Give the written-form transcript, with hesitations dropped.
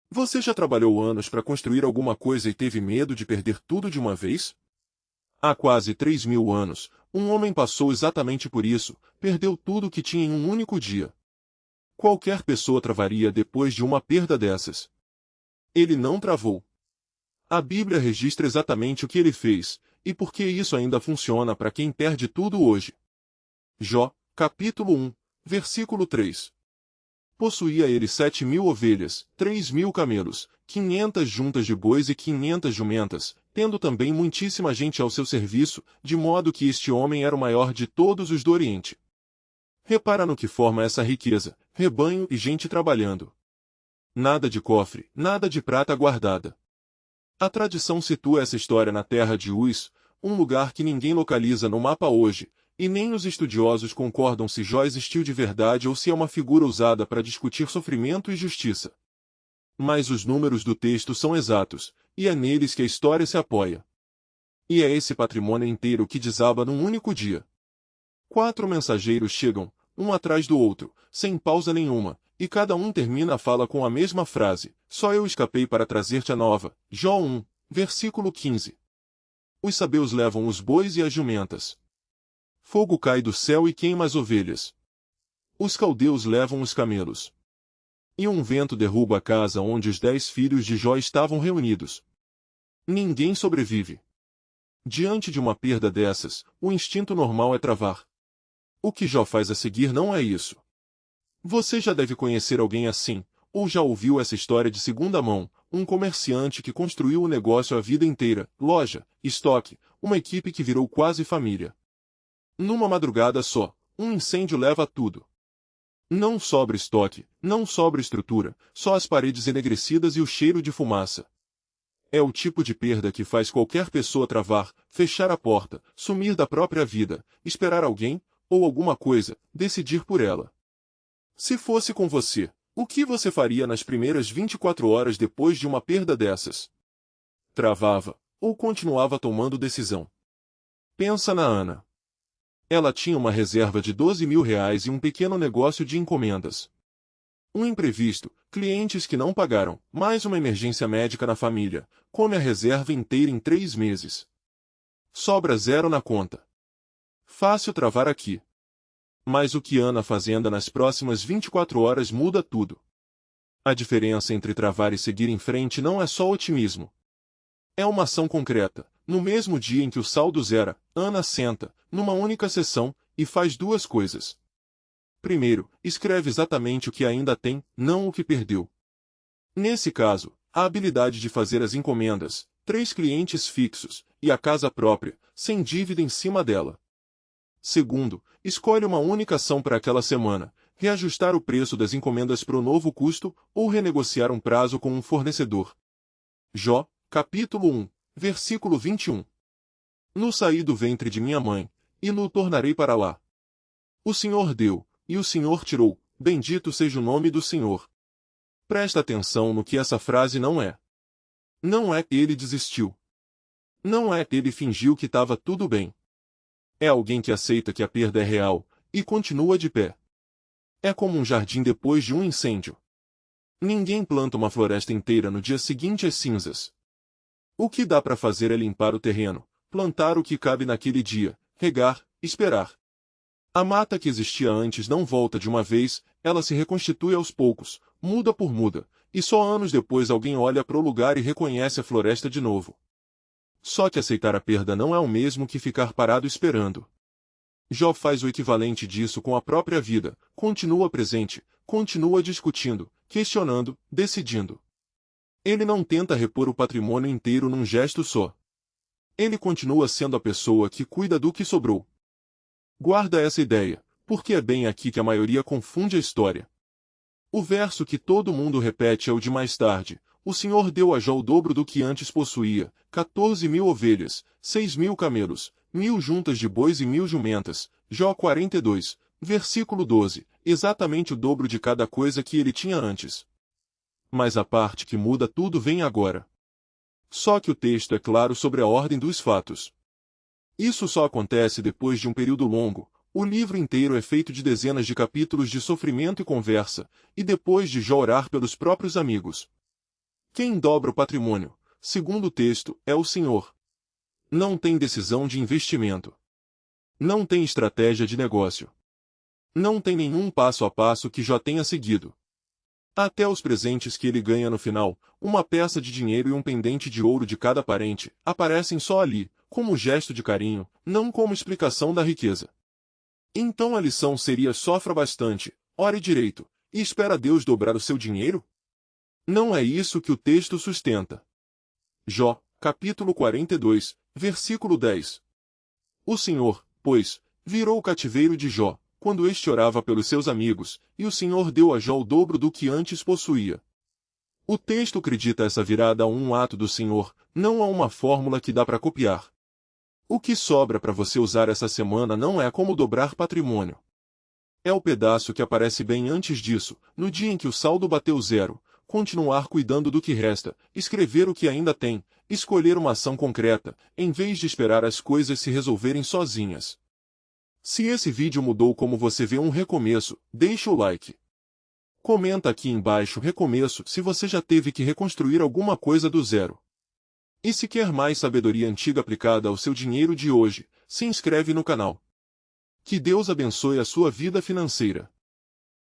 Você já trabalhou anos para construir alguma coisa e teve medo de perder tudo de uma vez? Há quase 3.000 anos, um homem passou exatamente por isso, perdeu tudo o que tinha em um único dia. Qualquer pessoa travaria depois de uma perda dessas. Ele não travou. A Bíblia registra exatamente o que ele fez, e por que isso ainda funciona para quem perde tudo hoje. Jó, capítulo 1, versículo 3. Possuía ele 7.000 ovelhas, 3.000 camelos, 500 juntas de bois e 500 jumentas, tendo também muitíssima gente ao seu serviço, de modo que este homem era o maior de todos os do Oriente. Repara no que forma essa riqueza: rebanho e gente trabalhando. Nada de cofre, nada de prata guardada. A tradição situa essa história na terra de Uz, um lugar que ninguém localiza no mapa hoje, e nem os estudiosos concordam se Jó existiu de verdade ou se é uma figura usada para discutir sofrimento e justiça. Mas os números do texto são exatos, e é neles que a história se apoia. E é esse patrimônio inteiro que desaba num único dia. 4 mensageiros chegam, um atrás do outro, sem pausa nenhuma, e cada um termina a fala com a mesma frase: só eu escapei para trazer-te a nova. Jó 1, versículo 15. Os sabeus levam os bois e as jumentas. Fogo cai do céu e queima as ovelhas. Os caldeus levam os camelos. E um vento derruba a casa onde os 10 filhos de Jó estavam reunidos. Ninguém sobrevive. Diante de uma perda dessas, o instinto normal é travar. O que Jó faz a seguir não é isso. Você já deve conhecer alguém assim, ou já ouviu essa história de segunda mão: um comerciante que construiu o negócio a vida inteira, loja, estoque, uma equipe que virou quase família. Numa madrugada só, um incêndio leva tudo. Não sobra estoque, não sobra estrutura, só as paredes enegrecidas e o cheiro de fumaça. É o tipo de perda que faz qualquer pessoa travar, fechar a porta, sumir da própria vida, esperar alguém, ou alguma coisa, decidir por ela. Se fosse com você, o que você faria nas primeiras 24 horas depois de uma perda dessas? Travava, ou continuava tomando decisão? Pensa na Ana. Ela tinha uma reserva de 12.000 reais e um pequeno negócio de encomendas. Um imprevisto, clientes que não pagaram, mais uma emergência médica na família, come a reserva inteira em 3 meses. Sobra zero na conta. Fácil travar aqui. Mas o que Ana fazenda nas próximas 24 horas muda tudo. A diferença entre travar e seguir em frente não é só otimismo. É uma ação concreta. No mesmo dia em que o saldo zera, Ana senta, numa única sessão, e faz 2 coisas. Primeiro, escreve exatamente o que ainda tem, não o que perdeu. Nesse caso, a habilidade de fazer as encomendas, 3 clientes fixos, e a casa própria, sem dívida em cima dela. Segundo, escolhe uma única ação para aquela semana: reajustar o preço das encomendas para o novo custo, ou renegociar um prazo com um fornecedor. Jó, capítulo 1, versículo 21. No saí do ventre de minha mãe, e no tornarei para lá. O Senhor deu, e o Senhor tirou, bendito seja o nome do Senhor. Presta atenção no que essa frase não é. Não é que ele desistiu. Não é que ele fingiu que estava tudo bem. É alguém que aceita que a perda é real, e continua de pé. É como um jardim depois de um incêndio. Ninguém planta uma floresta inteira no dia seguinte às cinzas. O que dá para fazer é limpar o terreno, plantar o que cabe naquele dia, regar, esperar. A mata que existia antes não volta de uma vez, ela se reconstitui aos poucos, muda por muda, e só anos depois alguém olha para o lugar e reconhece a floresta de novo. Só que aceitar a perda não é o mesmo que ficar parado esperando. Jó faz o equivalente disso com a própria vida: continua presente, continua discutindo, questionando, decidindo. Ele não tenta repor o patrimônio inteiro num gesto só. Ele continua sendo a pessoa que cuida do que sobrou. Guarda essa ideia, porque é bem aqui que a maioria confunde a história. O verso que todo mundo repete é o de mais tarde: o Senhor deu a Jó o dobro do que antes possuía, 14.000 ovelhas, 6.000 camelos, 1.000 juntas de bois e 1.000 jumentas. Jó 42, versículo 12, exatamente o dobro de cada coisa que ele tinha antes. Mas a parte que muda tudo vem agora. Só que o texto é claro sobre a ordem dos fatos. Isso só acontece depois de um período longo. O livro inteiro é feito de dezenas de capítulos de sofrimento e conversa, e depois de Jó orar pelos próprios amigos. Quem dobra o patrimônio, segundo o texto, é o Senhor. Não tem decisão de investimento. Não tem estratégia de negócio. Não tem nenhum passo a passo que já tenha seguido. Até os presentes que ele ganha no final, uma peça de dinheiro e um pendente de ouro de cada parente, aparecem só ali, como gesto de carinho, não como explicação da riqueza. Então a lição seria: sofra bastante, ore direito, e espera Deus dobrar o seu dinheiro? Não é isso que o texto sustenta. Jó, capítulo 42, versículo 10. O Senhor, pois, virou o cativeiro de Jó, quando este orava pelos seus amigos, e o Senhor deu a Jó o dobro do que antes possuía. O texto acredita essa virada a um ato do Senhor, não a uma fórmula que dá para copiar. O que sobra para você usar essa semana não é como dobrar patrimônio. É o pedaço que aparece bem antes disso, no dia em que o saldo bateu zero, continuar cuidando do que resta, escrever o que ainda tem, escolher uma ação concreta, em vez de esperar as coisas se resolverem sozinhas. Se esse vídeo mudou como você vê um recomeço, deixa o like. Comenta aqui embaixo recomeço se você já teve que reconstruir alguma coisa do zero. E se quer mais sabedoria antiga aplicada ao seu dinheiro de hoje, se inscreve no canal. Que Deus abençoe a sua vida financeira.